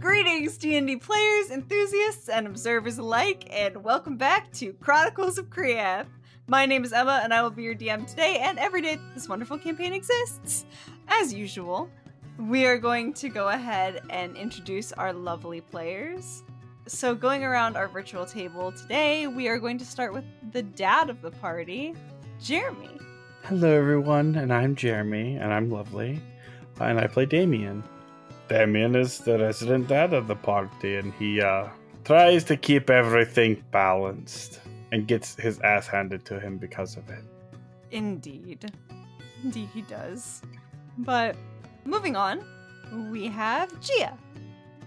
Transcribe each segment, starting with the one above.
Greetings, D&D players, enthusiasts, and observers alike, and welcome back to Chronicles of Kriath. My name is Emma, and I will be your DM today and every day this wonderful campaign exists. As usual, we are going to go ahead and introduce our lovely players. So going around our virtual table today, we are going to start with the dad of the party, Jeremy. Hello everyone, and I'm Jeremy, and I'm lovely, and I play Damien. Damien is the resident dad of the party, and he tries to keep everything balanced and gets his ass handed to him because of it. Indeed. Indeed he does. But moving on, we have Gia.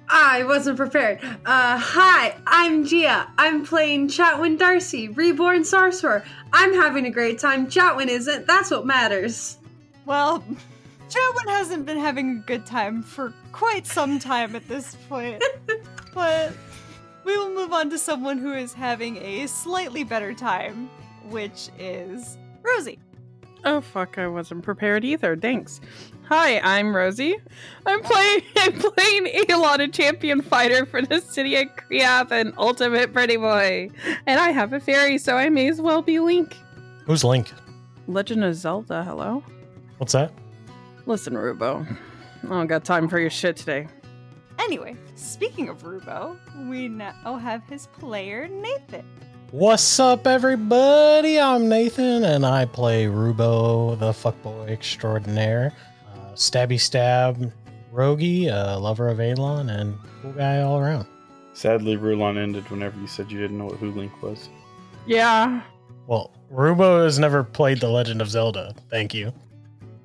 I wasn't prepared. Hi, I'm Gia. I'm playing Chatwin Darcy, Reborn Sorcerer. I'm having a great time. Chatwin isn't. That's what matters. Well, Chatwin hasn't been having a good time for quite some time at this point. But we will move on to someone who is having a slightly better time, which is Rosie. Oh fuck, I wasn't prepared either. Thanks. Hi, I'm Rosie. I'm playing Aelon, a champion fighter for the city of Kriath and ultimate pretty boy. And I have a fairy, so I may as well be Link. Who's Link? Legend of Zelda, hello? What's that? Listen, Rubo. I don't got time for your shit today. Anyway, speaking of Rubo, we now have his player, Nathan. What's up, everybody? I'm Nathan, and I play Rubo, the fuckboy extraordinaire. Stabby stab, roguey, lover of Aelon, and cool guy all around. Sadly, Rulon ended whenever you said you didn't know who Link was. Yeah. Well, Rubo has never played The Legend of Zelda. Thank you.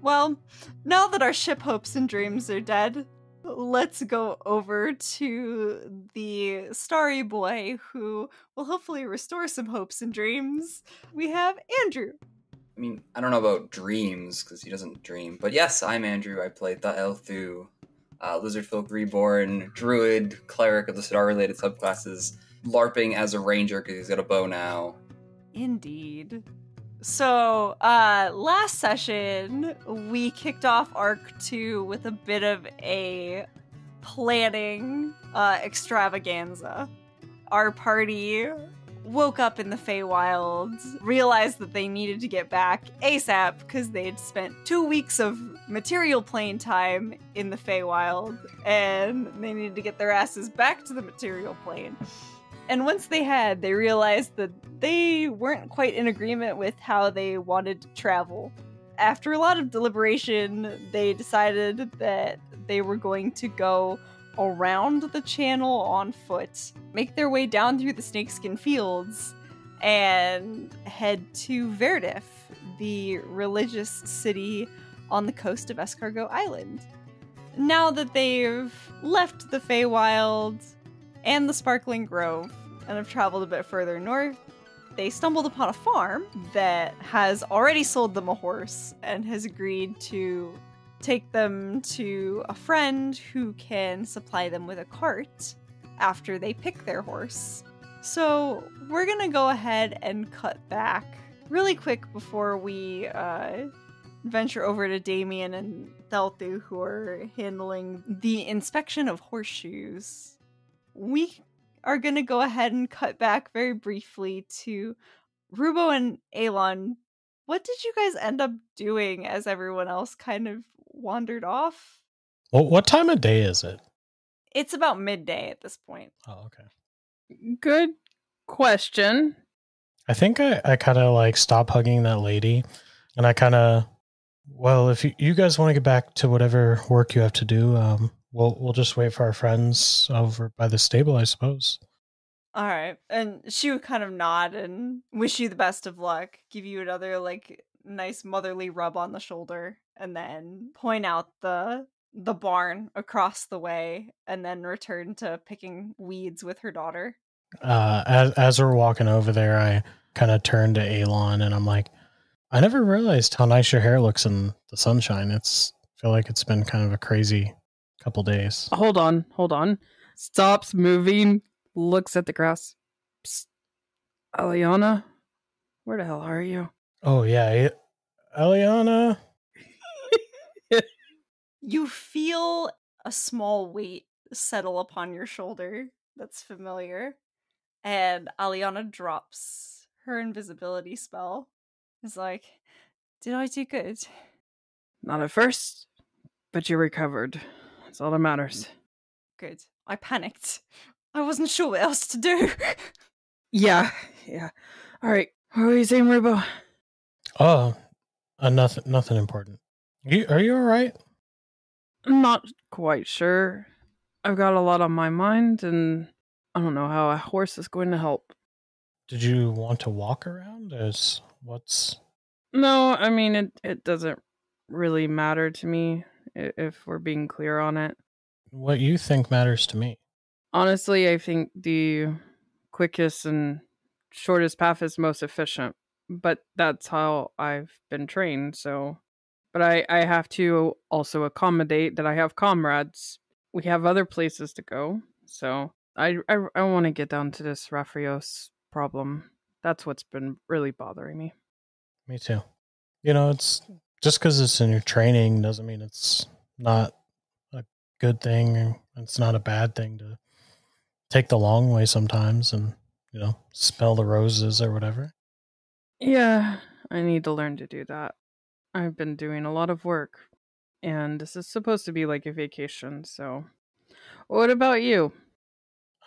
Well, now that our ship hopes and dreams are dead, let's go over to the starry boy who will hopefully restore some hopes and dreams. We have Andrew. I mean, I don't know about dreams, because he doesn't dream. But yes, I'm Andrew. I play the Elthu, Lizardfolk Reborn, Druid, Cleric of the Star-related subclasses, LARPing as a Ranger because he's got a bow now. Indeed. So, last session, we kicked off Arc 2 with a bit of a planning extravaganza. Our party woke up in the Feywild, realized that they needed to get back ASAP because they'd spent 2 weeks of material plane time in the Feywild, and they needed to get their asses back to the material plane. And once they had, they realized that they weren't quite in agreement with how they wanted to travel. After a lot of deliberation, they decided that they were going to go around the channel on foot, make their way down through the snakeskin fields, and head to Verdif, the religious city on the coast of Escargot Island. Now that they've left the Feywild and the Sparkling Grove and have traveled a bit further north, they stumbled upon a farm that has already sold them a horse and has agreed to take them to a friend who can supply them with a cart after they pick their horse. So we're gonna go ahead and cut back really quick before we venture over to Damien and Thelthu, who are handling the inspection of horseshoes. We are gonna go ahead and cut back very briefly to Rubo and Aelon. What did you guys end up doing as everyone else kind of wandered off? Well, what time of day is it? It's about midday at this point. Oh, okay. Good question. I think I kind of like stop hugging that lady, and I kind of, well, if you guys want to get back to whatever work you have to do, we'll just wait for our friends over by the stable, I suppose. All right. And she would kind of nod and wish you the best of luck, give you another like nice motherly rub on the shoulder, and then point out the barn across the way, and then return to picking weeds with her daughter. As we're walking over there, I kind of turn to Aelon and I'm like, I never realized how nice your hair looks in the sunshine. I feel like it's been kind of a crazy couple days. Hold on. Stops moving, looks at the grass. Psst. Aliana, where the hell are you? Oh, yeah. Aliana. You feel a small weight settle upon your shoulder that's familiar. And Aliana drops her invisibility spell. It's like, did I do good? Not at first, but you recovered. That's all that matters. Good. I panicked. I wasn't sure what else to do. Yeah. All right. What were you saying, Rubo? Oh, nothing important. Are you all right? I'm not quite sure. I've got a lot on my mind, and I don't know how a horse is going to help. Did you want to walk around? No, I mean, it doesn't really matter to me, if we're being clear on it. What you think matters to me. Honestly, I think the quickest and shortest path is most efficient, but that's how I've been trained, so... But I have to also accommodate that I have comrades. We have other places to go, so I want to get down to this Rafrios problem. That's what's been really bothering me. Me too. It's just because it's in your training doesn't mean it's not a good thing. It's not a bad thing to take the long way sometimes and, smell the roses or whatever. Yeah, I need to learn to do that. I've been doing a lot of work, and this is supposed to be like a vacation, so... What about you?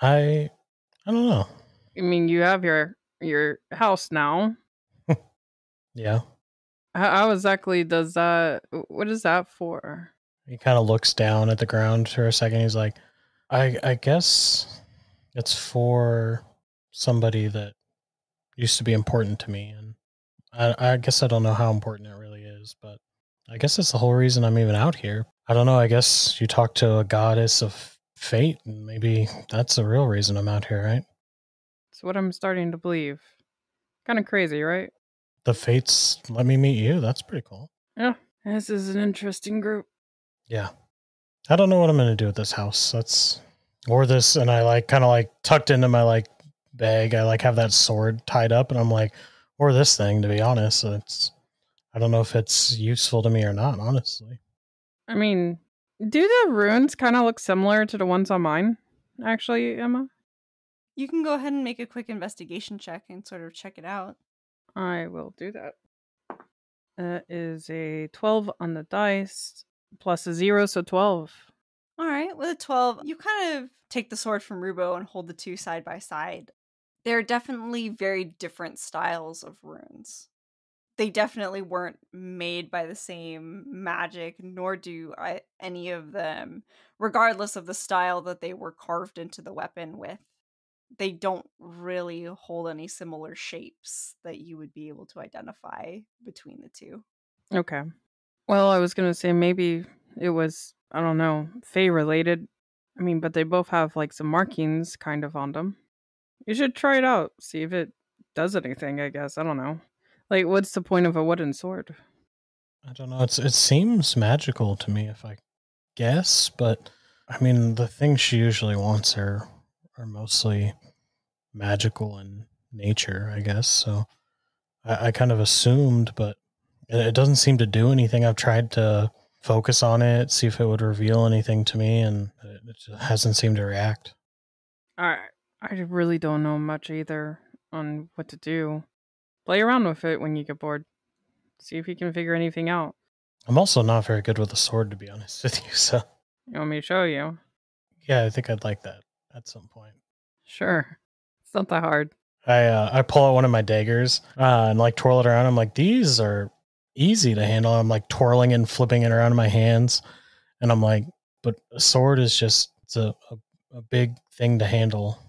I don't know. I mean, you have your house now. Yeah. How exactly does that... What is that for? He kind of looks down at the ground for a second. He's like, I guess it's for somebody that used to be important to me. And I guess I don't know how important it really is, but I guess that's the whole reason I'm even out here. I don't know. I guess you talk to a goddess of fate, and maybe that's the real reason I'm out here, right? It's what I'm starting to believe. Kind of crazy, right? The fates let me meet you. That's pretty cool. Yeah, this is an interesting group. Yeah. I don't know what I'm going to do with this house. And I kind of tucked into my bag. I have that sword tied up and I'm like, or this thing, to be honest. I don't know if it's useful to me or not, honestly. I mean, do the runes kind of look similar to the ones on mine, actually, Emma? You can go ahead and make a quick investigation check and sort of check it out. I will do that. That is a 12 on the dice, plus a 0, so 12. All right, with a 12, you kind of take the sword from Rubo and hold the two side by side. They're definitely very different styles of runes. They definitely weren't made by the same magic, nor do any of them, regardless of the style that they were carved into the weapon with. They don't really hold any similar shapes that you would be able to identify between the two. Okay. Well, I was going to say maybe it was, I don't know, Fae related. I mean, but they both have some markings kind of on them. You should try it out. See if it does anything, I guess. I don't know. What's the point of a wooden sword? I don't know. It seems magical to me, if I guess. But, I mean, the things she usually wants are mostly magical in nature, I guess. So I kind of assumed, but it doesn't seem to do anything. I've tried to focus on it, see if it would reveal anything to me, and it just hasn't seemed to react. I really don't know much either on what to do. Play around with it when you get bored. See if you can figure anything out. I'm also not very good with a sword, to be honest with you, so... You want me to show you? Yeah, I think I'd like that at some point. Sure. It's not that hard. I pull out one of my daggers and twirl it around. I'm like, these are easy to handle. I'm twirling and flipping it around in my hands. And I'm like, but a sword is just a big thing to handle.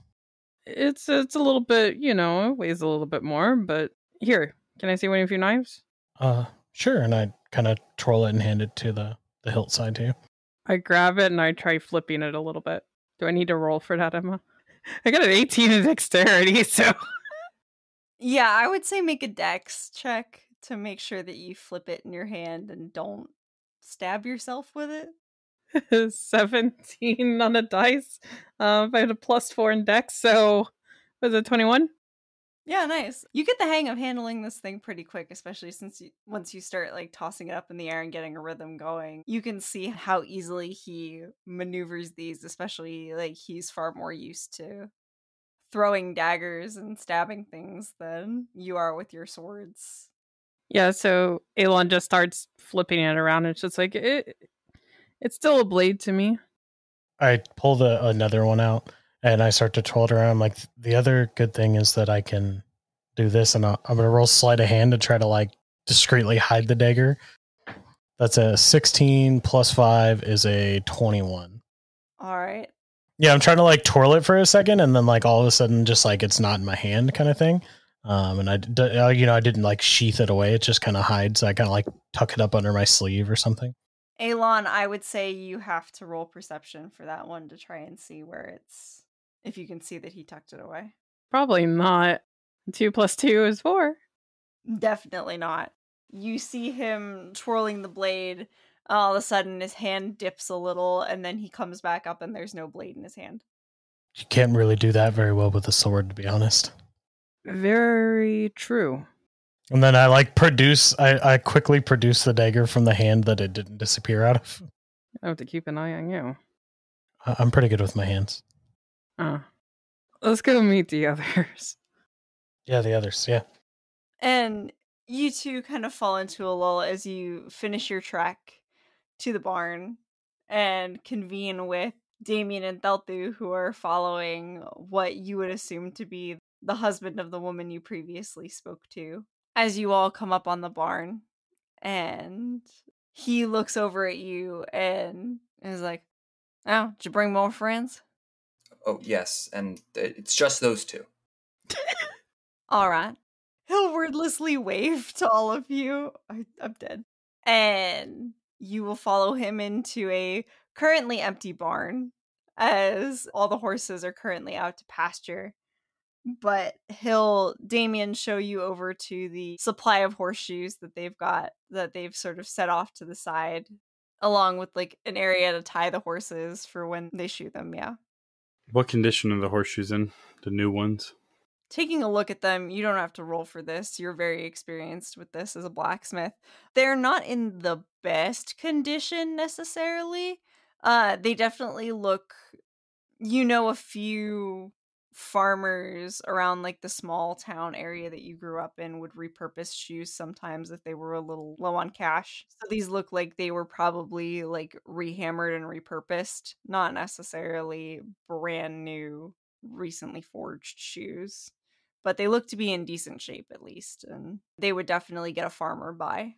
It's a little bit, it weighs a little bit more, but here, can I see one of your knives? Sure. And I kind of twirl it and hand it to the hilt side to you. I grab it and I try flipping it a little bit. Do I need to roll for that, Emma? I got an 18 in dexterity, so... Yeah, I would say make a dex check to make sure that you flip it in your hand and don't stab yourself with it. 17 on a dice. I had a +4 in dex, so was it 21? Yeah, nice. You get the hang of handling this thing pretty quick, especially since once you start like tossing it up in the air and getting a rhythm going. You can see how easily he maneuvers these, especially like he's far more used to throwing daggers and stabbing things than you are with your swords. Yeah, so Elon just starts flipping it around. It's just like it's still a blade to me. I pull another one out and I start to twirl it around. I'm like, the other good thing is that I can do this, and I'm going to roll sleight of hand to try to like discreetly hide the dagger. That's a 16 plus 5 is a 21. All right. Yeah, I'm trying to like twirl it for a second, and then like all of a sudden, just like it's not in my hand, kind of thing. And I didn't like sheath it away; it just kind of hides. So I kind of like tuck it up under my sleeve or something. Elon, I would say you have to roll perception for that one to try and see if you can see that he tucked it away. Probably not. 2 plus 2 is 4. Definitely not. You see him twirling the blade. All of a sudden, his hand dips a little, and then he comes back up, and there's no blade in his hand. You can't really do that very well with a sword, to be honest. Very true. And then I like I quickly produce the dagger from the hand that it didn't disappear out of. I have to keep an eye on you. I'm pretty good with my hands. Let's go meet the others. Yeah, the others, yeah. And you two kind of fall into a lull as you finish your trek to the barn and convene with Damien and Thelthu, who are following what you would assume to be the husband of the woman you previously spoke to. As you all come up on the barn, and he looks over at you and is like, "Oh, did you bring more friends?" Oh, yes, and it's just those two. All right. He'll wordlessly wave to all of you. I'm dead. And you will follow him into a currently empty barn, as all the horses are currently out to pasture. But Damien show you over to the supply of horseshoes that they've got, that they've sort of set off to the side, along with like an area to tie the horses for when they shoot them, yeah. What condition are the horseshoes in? The new ones? Taking a look at them, you don't have to roll for this. You're very experienced with this as a blacksmith. They're not in the best condition necessarily. They definitely look, a few farmers around like the small town area that you grew up in would repurpose shoes sometimes if they were a little low on cash. So these look like they were probably like rehammered and repurposed, not necessarily brand new, recently forged shoes. But they look to be in decent shape at least, and they would definitely get a farmer by,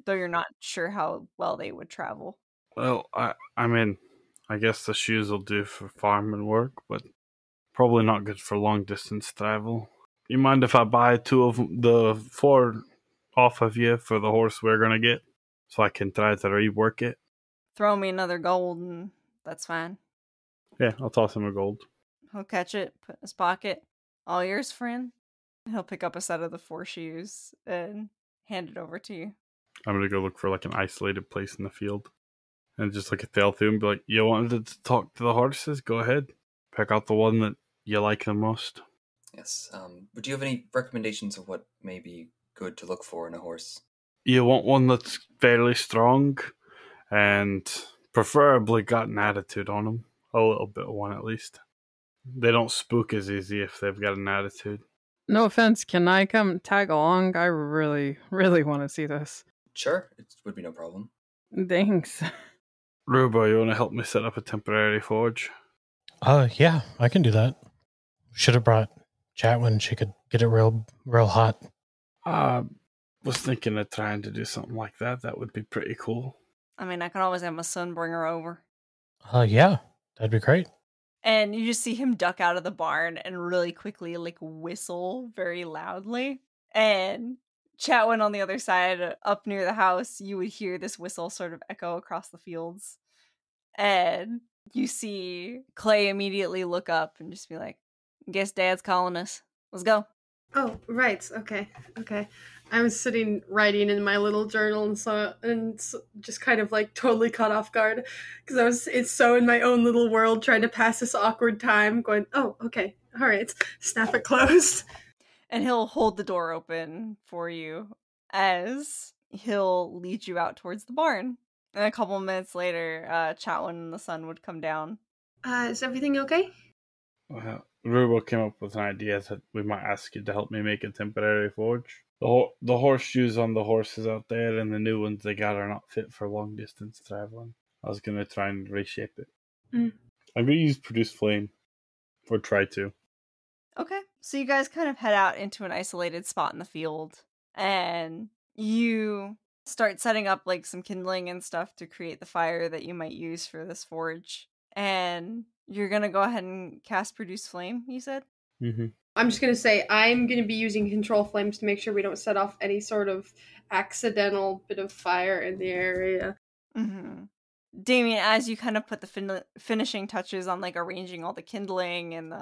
though you're not sure how well they would travel. Well, I mean, I guess the shoes will do for farming work, but probably not good for long distance travel. You mind if I buy 2 of the 4 off of you for the horse we're gonna get, so I can try to rework it? Throw me another gold, and that's fine. Yeah, I'll toss him a gold. He'll catch it, put it in his pocket. All yours, friend. He'll pick up a set of the 4 shoes and hand it over to you. I'm gonna go look for like an isolated place in the field and just look at Thelthu and be like, "You wanted to talk to the horses? Go ahead. Pick out the one that you like the most." Yes. But do you have any recommendations of what may be good to look for in a horse? You want one that's fairly strong and preferably got an attitude on them. A little bit of one at least. They don't spook as easy if they've got an attitude. No offense, can I come tag along? I really, really want to see this. Sure, it would be no problem. Thanks. Rubo, you want to help me set up a temporary forge? Yeah, I can do that. Should have brought Chatwin. She could get it real hot. Was thinking of trying to do something like that. That would be pretty cool. I mean, I can always have my son bring her over. Yeah, that'd be great. And you just see him duck out of the barn and really quickly like whistle very loudly. And Chatwin on the other side, up near the house, you would hear this whistle sort of echo across the fields. And you see Clay immediately look up and just be like, "Guess Dad's calling us. Let's go." Oh, right. Okay. I was sitting writing in my little journal and just kind of like totally caught off guard because it's so in my own little world trying to pass this awkward time going, "Oh, okay. All right. Snap it closed." and he'll hold the door open for you as he'll lead you out towards the barn. And a couple minutes later, Chatwin and the sun would come down. Is everything okay? Well, Rubo came up with an idea that we might ask you to help me make a temporary forge. The horseshoes on the horses out there and the new ones they got are not fit for long distance traveling. I was going to try and reshape it. Mm. I'm going to use Produce Flame, or try to. Okay. So you guys kind of head out into an isolated spot in the field, and you start setting up like some kindling and stuff to create the fire that you might use for this forge. And you're going to go ahead and cast Produce Flame, you said? Mm-hmm. I'm just gonna say I'm gonna be using control flames to make sure we don't set off any sort of accidental bit of fire in the area. Mm-hmm. Damien, as you kind of put the finishing touches on like arranging all the kindling and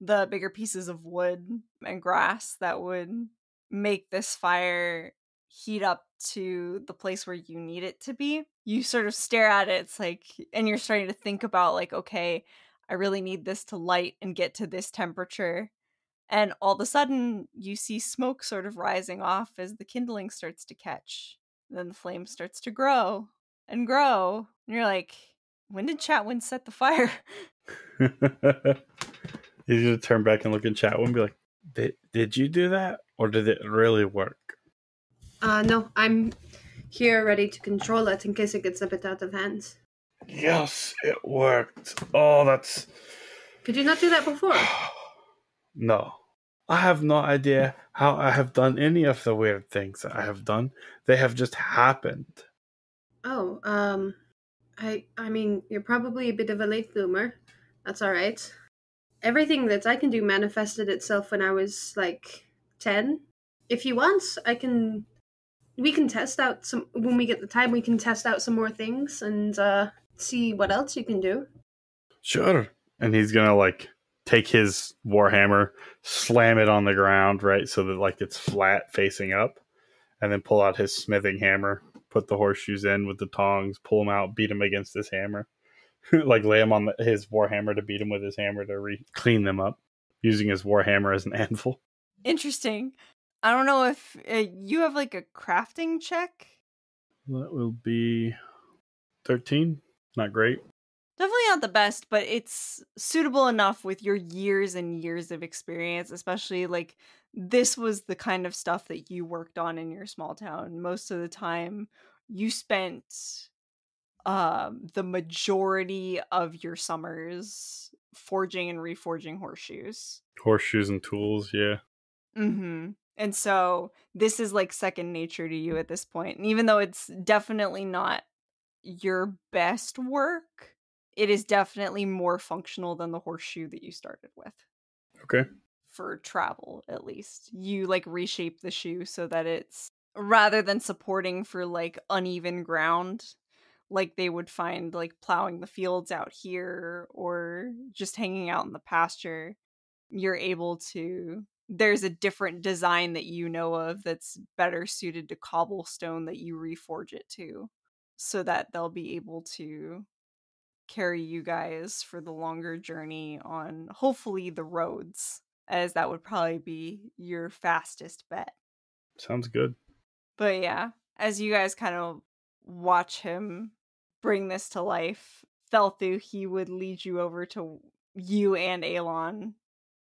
the bigger pieces of wood and grass that would make this fire heat up to the place where you need it to be, you sort of stare at it. It's like, and you're starting to think about like, okay, I really need this to light and get to this temperature. And all of a sudden, you see smoke sort of rising off as the kindling starts to catch. And then the flame starts to grow and grow. And you're like, when did Chatwin set the fire? He's going to turn back and look in Chatwin and be like, did you do that? Or did it really work? No, I'm here ready to control it in case it gets a bit out of hand. Yes, it worked. Oh, that's... Could you not do that before? No. I have no idea how I have done any of the weird things that I have done. They have just happened. Oh, I mean, you're probably a bit of a late bloomer. That's alright. Everything that I can do manifested itself when I was, like, 10. If you want, we can test out some, when we get the time, we can test out some more things and, see what else you can do. Sure. And he's gonna, like, take his warhammer, slam it on the ground, right, so that, like, it's flat facing up, and then pull out his smithing hammer, put the horseshoes in with the tongs, pull them out, beat him against his hammer. Like, lay him on his warhammer to beat him with his hammer to clean them up, using his warhammer as an anvil. Interesting. I don't know if you have, like, a crafting check? That will be 13. Not great. Definitely not the best, but it's suitable enough with your years and years of experience, especially, like, this was the kind of stuff that you worked on in your small town. Most of the time, you spent the majority of your summers forging and reforging horseshoes. Horseshoes and tools, yeah. Mm-hmm. And so this is like second nature to you at this point. And even though it's definitely not your best work, it is definitely more functional than the horseshoe that you started with. Okay. For travel, at least. You like reshape the shoe so that it's, rather than supporting for like uneven ground, like they would find like plowing the fields out here or just hanging out in the pasture, you're able to, there's a different design that you know of that's better suited to cobblestone that you reforge it to, so that they'll be able to carry you guys for the longer journey on hopefully the roads, as that would probably be your fastest bet. Sounds good. But yeah, as you guys kind of watch him bring this to life, Thelthu, he would lead you over to, you and Aelon,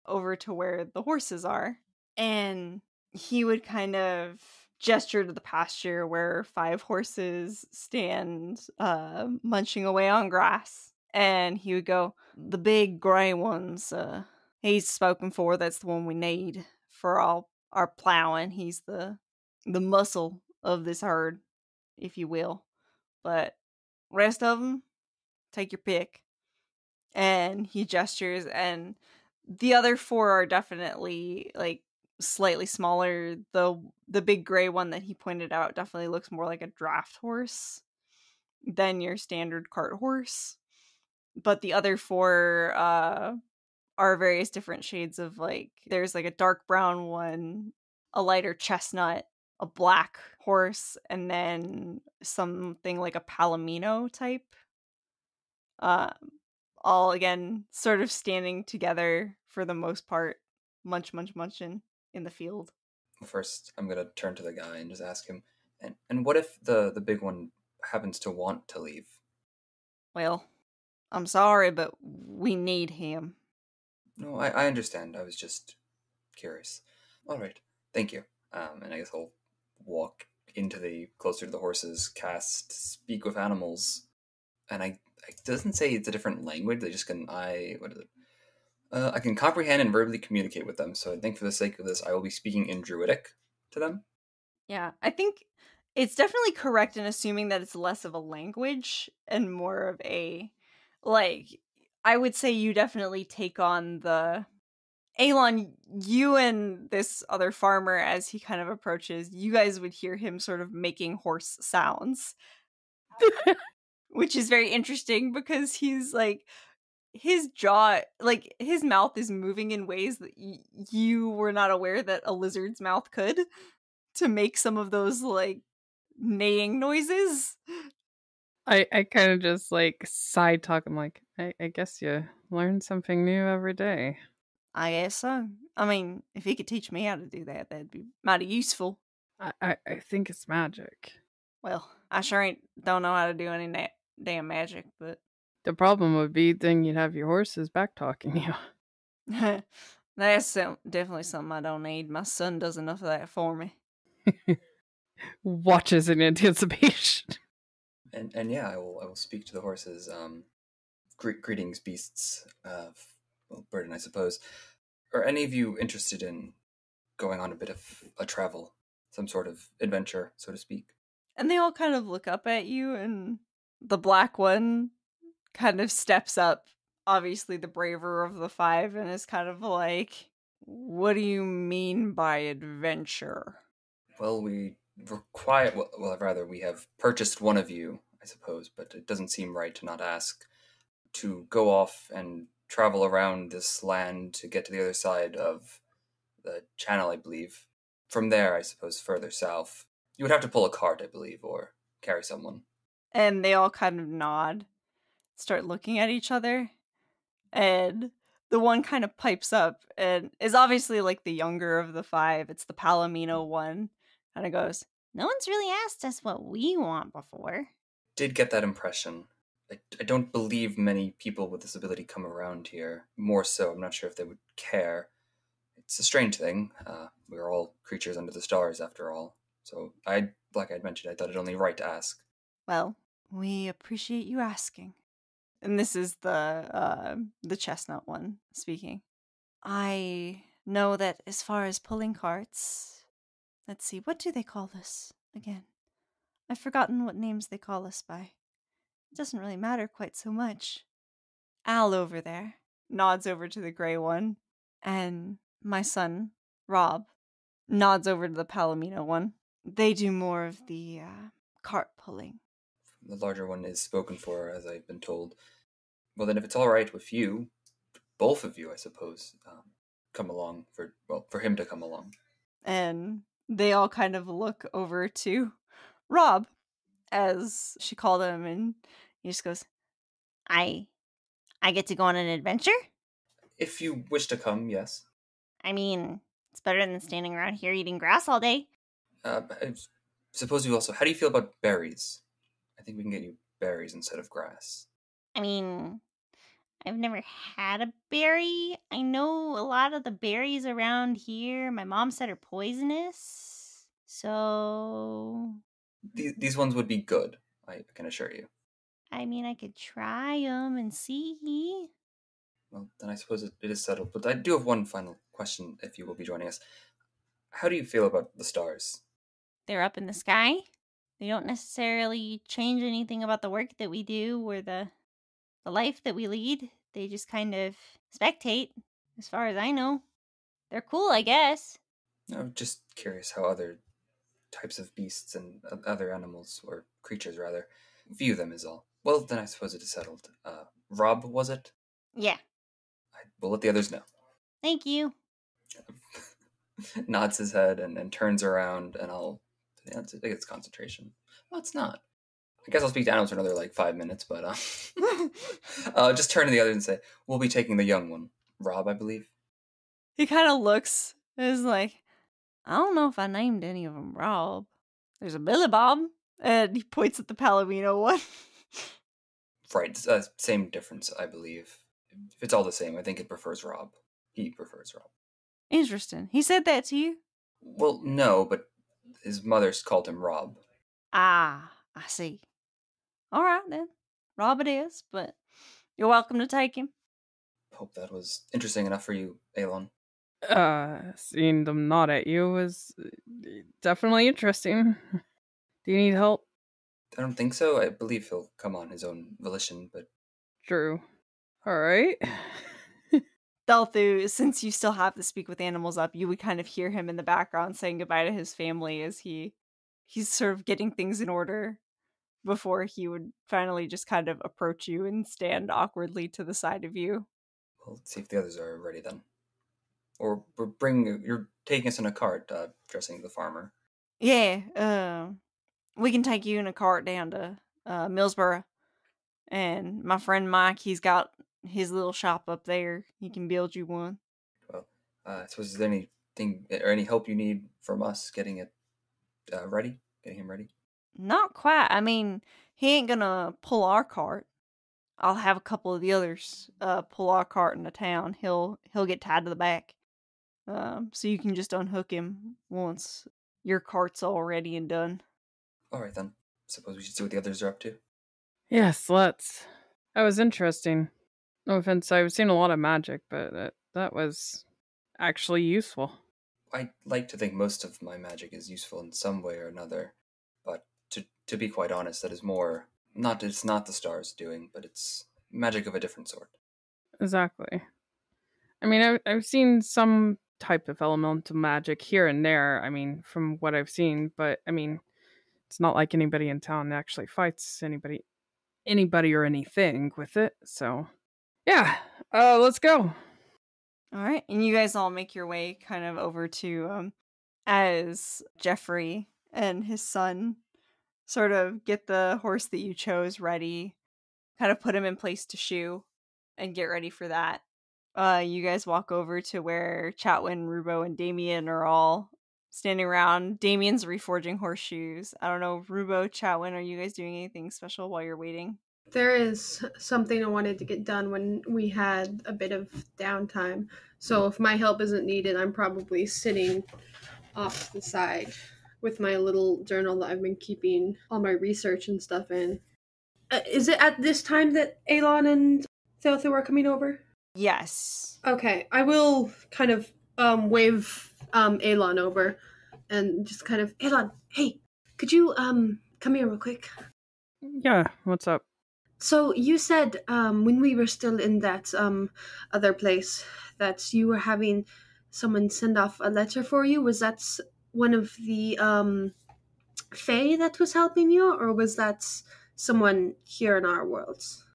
over to where the horses are. And he would kind of gesture to the pasture where 5 horses stand munching away on grass. And he would go, the big grey ones, he's spoken for, that's the one we need for all our plowing. He's the muscle of this herd, if you will. But rest of them, take your pick. And he gestures, and the other 4 are definitely like slightly smaller. The big gray one that he pointed out definitely looks more like a draft horse than your standard cart horse. But the other 4 are various different shades of, like, there's like a dark brown one, a lighter chestnut, a black horse, and then something like a palomino type. All again sort of standing together for the most part, munching. in the field. First, I'm gonna turn to the guy and just ask him, and what if the big one happens to want to leave? Well, I'm sorry, but we need him. No, I understand. I was just curious. All right, thank you. And I guess I'll walk into the closer to the horses, cast Speak with Animals, and it doesn't say it's a different language. They just can what is it? I can comprehend and verbally communicate with them. So I think for the sake of this, I will be speaking in Druidic to them. Yeah, I think it's definitely correct in assuming that it's less of a language and more of a, like, I would say you definitely take on the Alon, you and this other farmer, as he kind of approaches, you guys would hear him sort of making horse sounds, which is very interesting because he's like, his jaw, like, his mouth is moving in ways that you were not aware that a lizard's mouth could, to make some of those, like, neighing noises. I kind of just like side talk. I'm like, I guess you learn something new every day. I guess so. I mean, if he could teach me how to do that, that'd be mighty useful. I think it's magic. Well, I sure don't know how to do any damn magic, but The problem would be then you'd have your horses back talking you. that's definitely something I don't need. My son does enough of that for me. Watches in anticipation. And yeah, I will speak to the horses. Greetings, beasts. Well, burden, I suppose. Are any of you interested in going on a bit of a travel, some sort of adventure, so to speak? And they all kind of look up at you, and the black one kind of steps up, obviously the braver of the five, and is kind of like, what do you mean by adventure? Well, we require. Well, rather, we have purchased one of you, I suppose, but it doesn't seem right to not ask to go off and travel around this land to get to the other side of the channel, I believe. From there, I suppose, further south. You would have to pull a cart, I believe, or carry someone. And they all kind of nod, start looking at each other, and the one kind of pipes up and is obviously like the younger of the five. It's the Palomino one. Kind of goes, no one's really asked us what we want before. Did get that impression. I don't believe many people with this ability come around here. More so, I'm not sure if they would care. It's a strange thing. We're all creatures under the stars, after all. So, like I'd mentioned, I thought it only right to ask. Well, we appreciate you asking. And this is the chestnut one speaking. I know that as far as pulling carts, let's see, what do they call this again? I've forgotten what names they call us by. It doesn't really matter quite so much. Al over there nods over to the gray one, and my son, Rob, nods over to the Palomino one. They do more of the cart pulling. The larger one is spoken for, as I've been told. Well, then if it's all right with you, both of you, I suppose, come along for him to come along. And they all kind of look over to Rob, as she called him, and he just goes, I get to go on an adventure? If you wish to come, yes. I mean, it's better than standing around here eating grass all day. I suppose you also... How do you feel about berries? I think we can get you berries instead of grass. I mean, I've never had a berry. I know a lot of the berries around here. My mom said are poisonous. So... These ones would be good, I can assure you. I mean, I could try them and see. Well, then I suppose it is settled. But I do have one final question, if you will be joining us. How do you feel about the stars? They're up in the sky. They don't necessarily change anything about the work that we do or the life that we lead. They just kind of spectate, as far as I know. They're cool, I guess. I'm just curious how other types of beasts and other animals, or creatures rather, view them is all. Well, then I suppose it is settled. Rob, was it? Yeah. We'll let the others know. Thank you. Nods his head and turns around, and I think it's concentration. Well, it's not. I guess I'll speak to animals for another 5 minutes, but just turn to the others and say, we'll be taking the young one. Rob, I believe. He kind of looks and is like, I don't know if I named any of them Rob. There's a Billy Bob. And he points at the Palomino one. Right, same difference, I believe. If it's all the same, I think it prefers Rob. He prefers Rob. Interesting. He said that to you? Well, no, but his mother's called him Rob. Ah, I see. All right, then. Rob it is, but you're welcome to take him. Hope that was interesting enough for you, Elon. Seeing them nod at you was definitely interesting. Do you need help? I don't think so. I believe he'll come on his own volition, but... True. Alright. Delthu, since you still have the Speak with Animals up, you would kind of hear him in the background saying goodbye to his family as he's sort of getting things in order before he would finally just kind of approach you and stand awkwardly to the side of you. We'll see if the others are ready then. Or you're taking us in a cart, dressing the farmer. Yeah, we can take you in a cart down to Millsboro. And my friend Mike, he's got his little shop up there. He can build you one. Well, I suppose is there anything or any help you need from us getting it ready? Getting him ready? Not quite. I mean, he ain't gonna pull our cart. I'll have a couple of the others pull our cart into town. He'll get tied to the back. So you can just unhook him once your cart's all ready and done. Alright then. Suppose we should see what the others are up to. Yes, let's. That was interesting. No offense, I've seen a lot of magic, but that was actually useful. I like to think most of my magic is useful in some way or another, but to be quite honest, that is more it's not the stars doing, but it's magic of a different sort. Exactly. I mean, I've seen some type of elemental magic here and there, I mean, from what I've seen, but I mean, it's not like anybody in town actually fights anybody or anything with it, so yeah, let's go. All right, and you guys all make your way kind of over to as Jeffrey and his son sort of get the horse that you chose ready, kind of put him in place to shoe and get ready for that. You guys walk over to where Chatwin, Rubo, and Damien are all standing around. Damien's reforging horseshoes. I don't know, Rubo, Chatwin, are you guys doing anything special while you're waiting? There is something I wanted to get done when we had a bit of downtime. So if my help isn't needed, I'm probably sitting off to the side with my little journal that I've been keeping all my research and stuff in. Is it at this time that Elon and Thelthu are coming over? Yes. Okay, I will kind of wave Elon over and just kind of, Elon, hey, could you come here real quick? Yeah, what's up? So you said when we were still in that other place that you were having someone send off a letter for you. Was that one of the Fae that was helping you, or was that someone here in our worlds?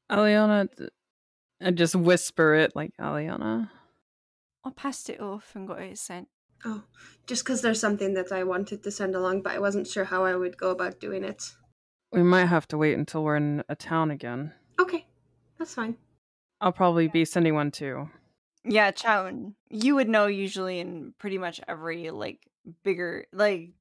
Aliana, I just whisper it like, Aliana. I passed it off and got it sent. Oh, just because there's something that I wanted to send along, but I wasn't sure how I would go about doing it. We might have to wait until we're in a town again. Okay, that's fine. I'll probably be sending one too. Yeah, Chatwin, you would know usually in pretty much every bigger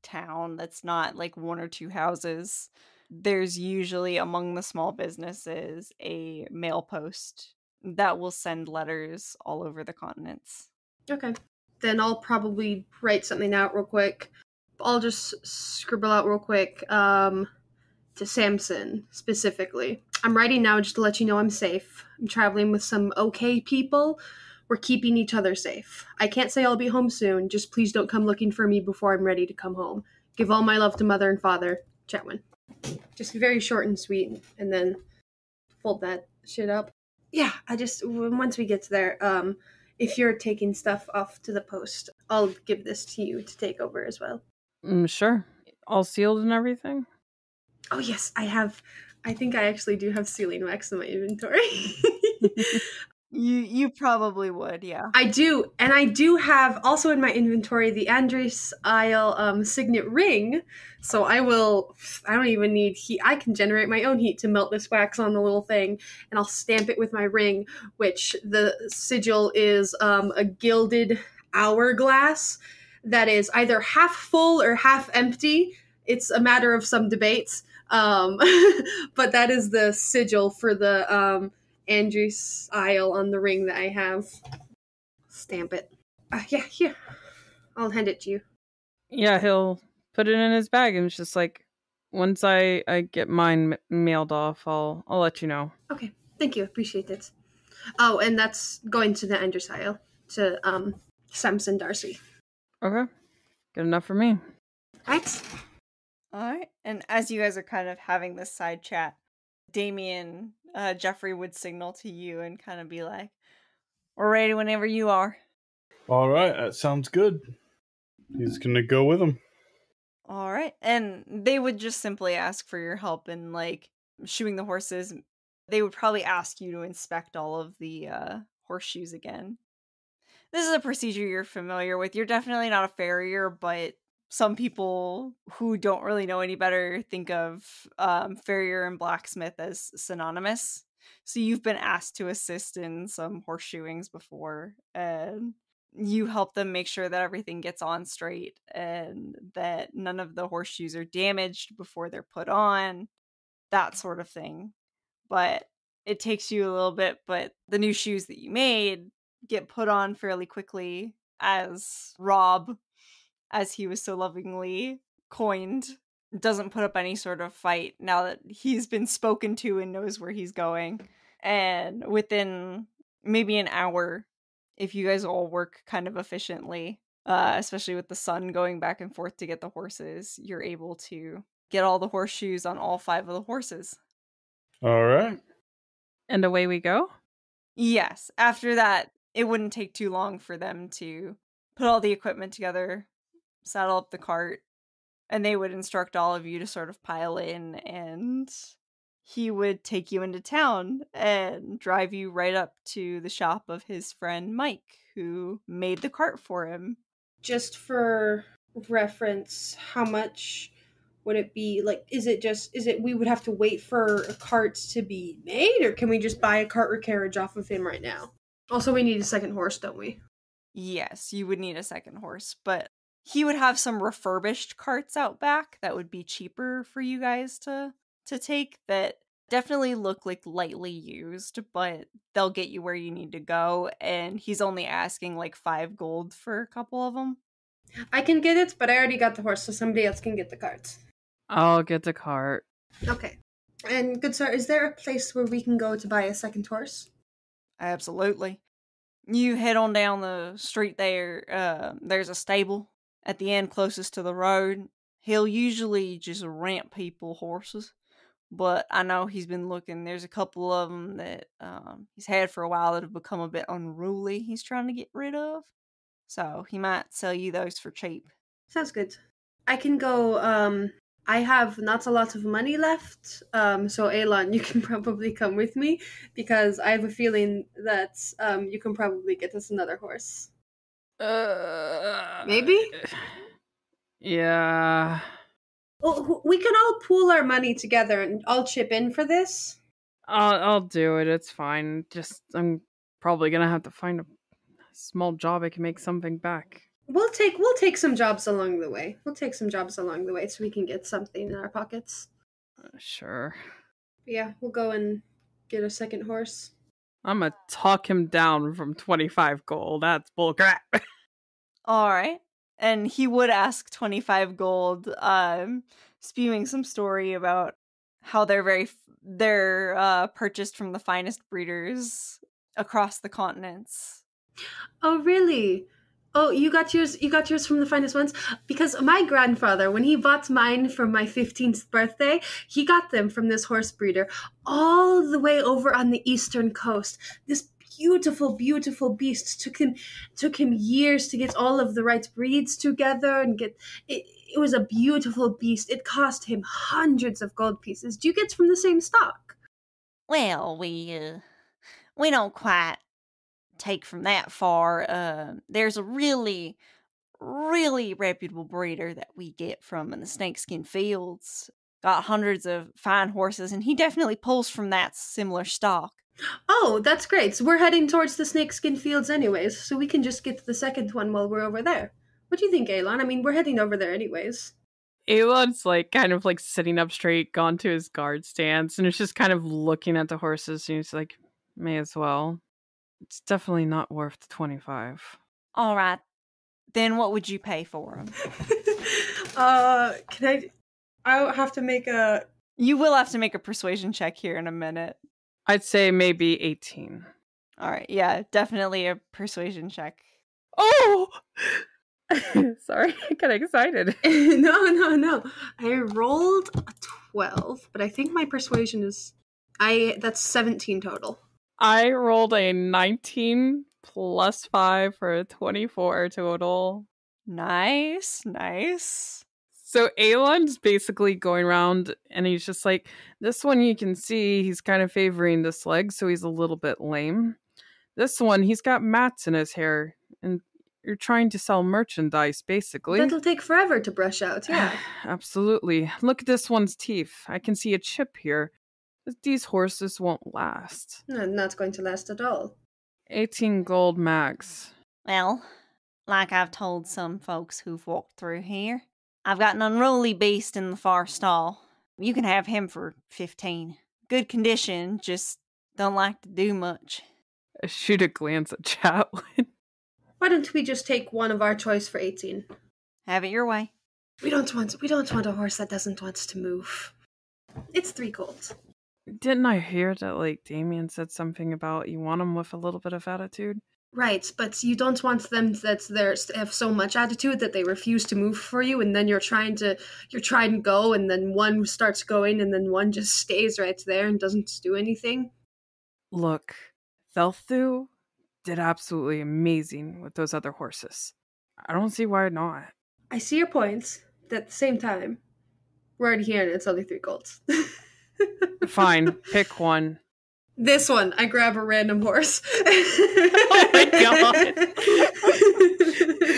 town that's not one or two houses, there's usually among the small businesses a mail post that will send letters all over the continents. Okay. Then I'll probably write something out real quick. I'll just scribble out real quick to Samson specifically. I'm writing now just to let you know I'm safe. I'm traveling with some okay people. We're keeping each other safe. I can't say I'll be home soon. Just please don't come looking for me before I'm ready to come home. Give all my love to Mother and Father. Chatwin. Just very short and sweet, and then fold that shit up. Yeah, once we get to there, if you're taking stuff off to the post, I'll give this to you to take over as well. Sure. All sealed and everything? Oh yes, I think I actually do have sealing wax in my inventory. You probably would, yeah. I do, and I do have also in my inventory the Andres Isle signet ring. So I don't even need heat. I can generate my own heat to melt this wax on the little thing, and I'll stamp it with my ring, which the sigil is a gilded hourglass that is either half full or half empty. It's a matter of some debates. But that is the sigil for the Andrew's Isle on the ring that I have. Stamp it. Yeah, here. I'll hand it to you. Yeah, he'll put it in his bag and it's just like, once I get mine mailed off, I'll let you know. Okay, thank you. Appreciate it. Oh, and that's going to the Andrew's Isle, to Samson Darcy. Okay. Good enough for me. Right? Alright, and as you guys are kind of having this side chat, Damien, Jeffrey would signal to you and kind of be like, we're ready whenever you are. All right, that sounds good. He's gonna go with him. Alright, and they would just simply ask for your help in, like, shoeing the horses. They would probably ask you to inspect all of the horseshoes again. This is a procedure you're familiar with. You're definitely not a farrier, but some people who don't really know any better think of farrier and blacksmith as synonymous. So you've been asked to assist in some horseshoeings before, and you help them make sure that everything gets on straight and that none of the horseshoes are damaged before they're put on, that sort of thing. But it takes you a little bit, but the new shoes that you made get put on fairly quickly, as Rob, as he was so lovingly coined, doesn't put up any sort of fight now that he's been spoken to and knows where he's going. And within maybe an hour, if you guys all work kind of efficiently, especially with the sun going back and forth to get the horses, you're able to get all the horseshoes on all 5 of the horses. All right. And away we go? Yes. After that, it wouldn't take too long for them to put all the equipment together, saddle up the cart, and they would instruct all of you to sort of pile in, and he would take you into town and drive you right up to the shop of his friend Mike, who made the cart for him. Just for reference, how much would it be? Like, is it we would have to wait for a cart to be made, or can we just buy a cart or carriage off of him right now? Also, we need a second horse, don't we? Yes, you would need a second horse, but he would have some refurbished carts out back that would be cheaper for you guys to take, that definitely look like lightly used, but they'll get you where you need to go, and he's only asking like 5 gold for a couple of them. I can get it, but I already got the horse, so somebody else can get the cart. I'll get the cart. Okay. And good sir, is there a place where we can go to buy a second horse? Absolutely. You head on down the street there, there's a stable at the end closest to the road. He'll usually just rent people horses, but I know he's been looking. There's a couple of them that he's had for a while that have become a bit unruly he's trying to get rid of. So he might sell you those for cheap. Sounds good. I can go, I have not a lot of money left, so Elon, you can probably come with me, because I have a feeling that you can probably get us another horse. Maybe? Yeah. Well, we can all pool our money together and I'll chip in for this. I'll do it. It's fine. Just I'm probably gonna have to find a small job I can make something back. We'll take some jobs along the way. So we can get something in our pockets. Sure. Yeah, we'll go and get a second horse. I'm gonna talk him down from 25 gold. That's bullcrap. All right. And he would ask 25 gold, spewing some story about how they're purchased from the finest breeders across the continents. Oh, really? Oh, you got yours from the finest ones? Because my grandfather, when he bought mine for my 15th birthday, he got them from this horse breeder all the way over on the eastern coast. This beautiful, beautiful beast took him years to get all of the right breeds together and get it. It was a beautiful beast. It cost him hundreds of gold pieces. Do you get from the same stock? Well, we don't quite take from that far. There's a really, really reputable breeder that we get from in the Snakeskin Fields. Got hundreds of fine horses, and he definitely pulls from that similar stock. Oh, that's great. So we're heading towards the Snakeskin Fields anyways, so we can just get to the second one while we're over there. What do you think, Aelon? I mean, we're heading over there anyways. Elon's like kind of like sitting up straight, gone to his guard stance, and is just kind of looking at the horses. And he's like, "May as well. It's definitely not worth the 25." All right. Then what would you pay for them? I'll have to make a... You will have to make a persuasion check here in a minute. I'd say maybe 18. All right. Yeah, definitely a persuasion check. Oh, sorry, I got excited. No. I rolled a 12, but I think my persuasion is... That's 17 total. I rolled a 19 plus 5 for a 24 total. Nice. So Aelon's basically going around and he's just like, this one you can see he's kind of favoring this leg, so he's a little bit lame. This one, he's got mats in his hair, and you're trying to sell merchandise, basically. That'll take forever to brush out, yeah. Absolutely. Look at this one's teeth. I can see a chip here. These horses won't last. No, not going to last at all. 18 gold max. Well, like I've told some folks who've walked through here, I've got an unruly beast in the far stall. You can have him for 15. Good condition, just don't like to do much. I shoot a glance at Chatwin. Why don't we just take one of our choice for 18? Have it your way. We don't want a horse that doesn't want to move. It's 3 gold. Didn't I hear that, like, Damien said something about you want them with a little bit of attitude? Right, but you don't want them that have so much attitude that they refuse to move for you, and then you're trying to go, and then one starts going, and then one just stays right there and doesn't do anything. Look, Thelthu did absolutely amazing with those other horses. I don't see why not. I see your points, but at the same time, we're already here and it's only 3 golds. Fine, pick one. This one. I grab a random horse. Oh my god.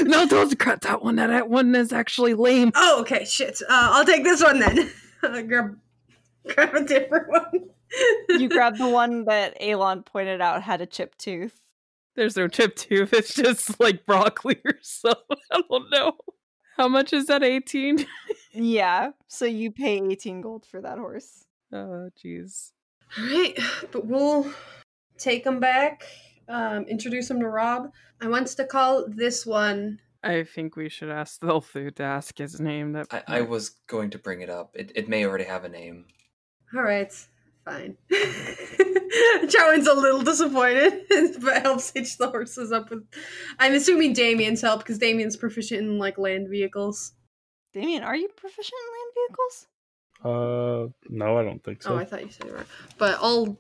No, don't cut that one. That one is actually lame. Oh, okay, shit. I'll take this one then. grab a different one. You grab the one that Aelon pointed out had a chipped tooth. There's no chip tooth. It's just like broccoli or something. I don't know. How much is that? 18? Yeah, so you pay 18 gold for that horse. Oh, jeez. Alright, but we'll take him back, introduce him to Rob. I want to call this one... I think we should ask Thelthu to ask his name. I was going to bring it up. It may already have a name. Alright, fine. Chowan's a little disappointed, but helps hitch the horses up with... I'm assuming Damien's help, because Damien's proficient in, like, land vehicles. Damien, are you proficient in land vehicles? No, I don't think so. Oh, I thought you said you were. But I'll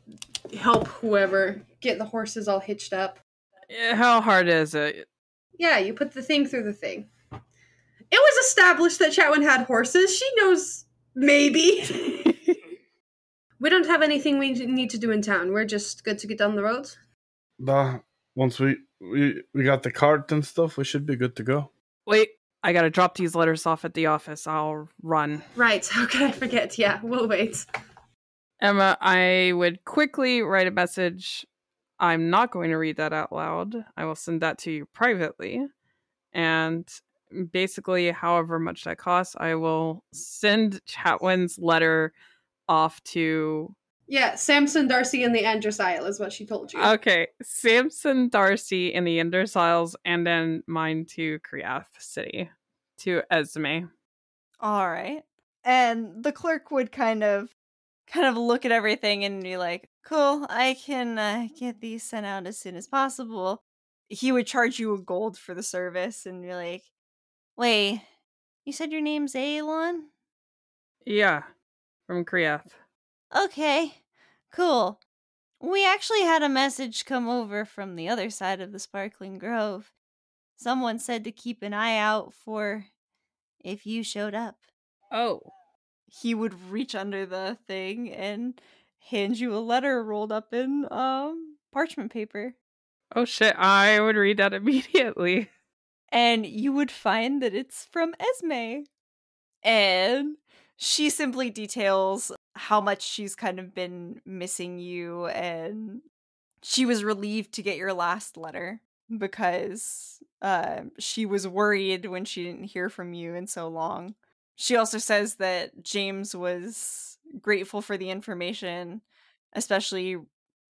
help whoever get the horses all hitched up. How hard is it? Yeah, you put the thing through the thing. It was established that Chatwin had horses. She knows, maybe. We don't have anything we need to do in town. We're just good to get down the road. Once we got the cart and stuff, we should be good to go. Wait, I gotta drop these letters off at the office. I'll run. Right, how could I forget? Yeah, we'll wait. Emma, I would quickly write a message. I'm not going to read that out loud. I will send that to you privately. And basically, however much that costs, I will send Chatwin's letter off to... Yeah, Samson, Darcy, and the Andros Isle is what she told you. Okay, Samson, Darcy, and the Enders Isles, and then mine to Kriath City, to Esme. All right. And the clerk would kind of look at everything and be like, cool, I can get these sent out as soon as possible. He would charge you a gold for the service and be like, Wait, you said your name's Aelon? Yeah, from Kriath. Okay, cool. We actually had a message come over from the other side of the Sparkling Grove. Someone said to keep an eye out for if you showed up. Oh. He would reach under the thing and hand you a letter rolled up in parchment paper. Oh shit, I would read that immediately. And you would find that it's from Esme. And she simply details how much she's kind of been missing you, and she was relieved to get your last letter. because she was worried when she didn't hear from you in so long. She also says that James was grateful for the information, especially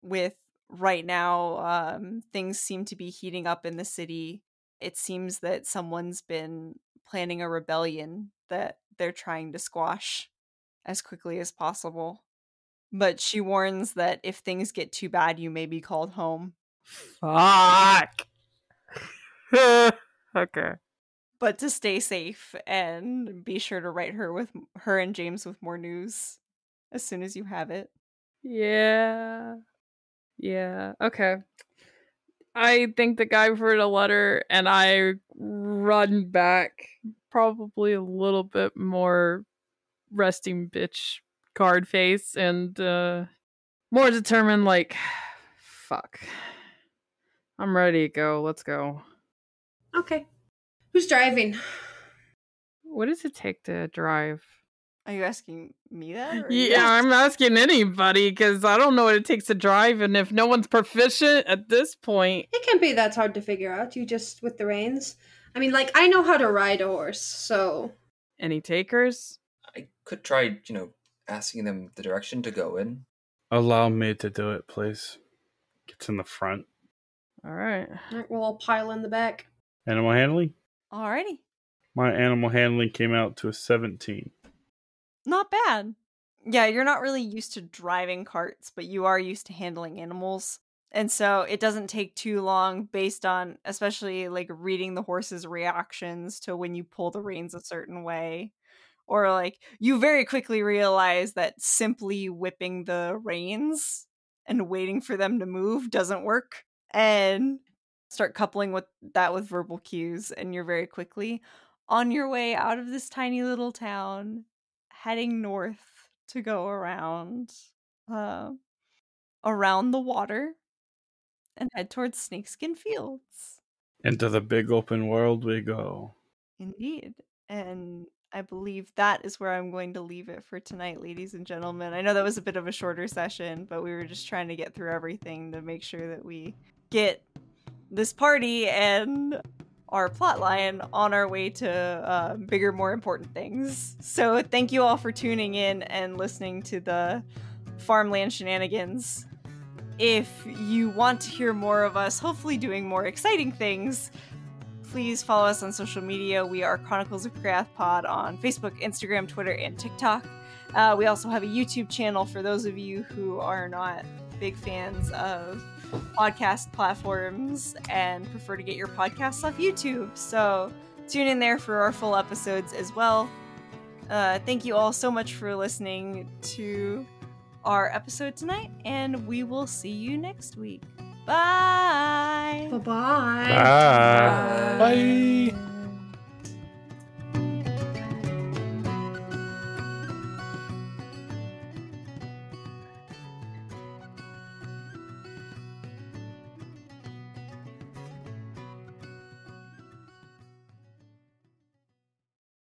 with right now things seem to be heating up in the city. It seems that someone's been planning a rebellion that they're trying to squash as quickly as possible. But she warns that if things get too bad, you may be called home. Fuck. Okay. But to stay safe and be sure to write her and James with more news as soon as you have it. Yeah. Okay. I think the guy wrote a letter, and I run back, probably a little bit more resting bitch card face, and more determined. Like, fuck. I'm ready to go. Let's go. Okay. Who's driving? What does it take to drive? Are you asking me that? Or Yeah, I'm asking anybody because I don't know what it takes to drive, and if no one's proficient at this point. It can't be that hard to figure out. You just with the reins. I mean, like, I know how to ride a horse, so. Any takers? I could try, asking them the direction to go in. Allow me to do it, please. Gets in the front. All right. Alright, we'll all pile in the back. Animal handling? Alrighty. My animal handling came out to a 17. Not bad. Yeah, you're not really used to driving carts, but you are used to handling animals. And so it doesn't take too long based on, especially like reading the horse's reactions to when you pull the reins a certain way. Or like you very quickly realize that simply whipping the reins and waiting for them to move doesn't work. And start coupling with verbal cues, and you're very quickly on your way out of this tiny little town, heading north to go around the water and head towards Snakeskin Fields. Into the big open world we go. Indeed. And I believe that is where I'm going to leave it for tonight, ladies and gentlemen. I know that was a bit of a shorter session, but we were just trying to get through everything to make sure that we get this party and our plotline on our way to bigger, more important things. So thank you all for tuning in and listening to the Farmland Shenanigans. If you want to hear more of us, hopefully doing more exciting things, please follow us on social media. We are Chronicles of Kriath Pod on Facebook, Instagram, Twitter, and TikTok. We also have a YouTube channel for those of you who are not big fans of podcast platforms and prefer to get your podcasts off YouTube. So tune in there for our full episodes as well. Thank you all so much for listening to our episode tonight, and we will see you next week. Bye. Bye-bye. Bye. Bye.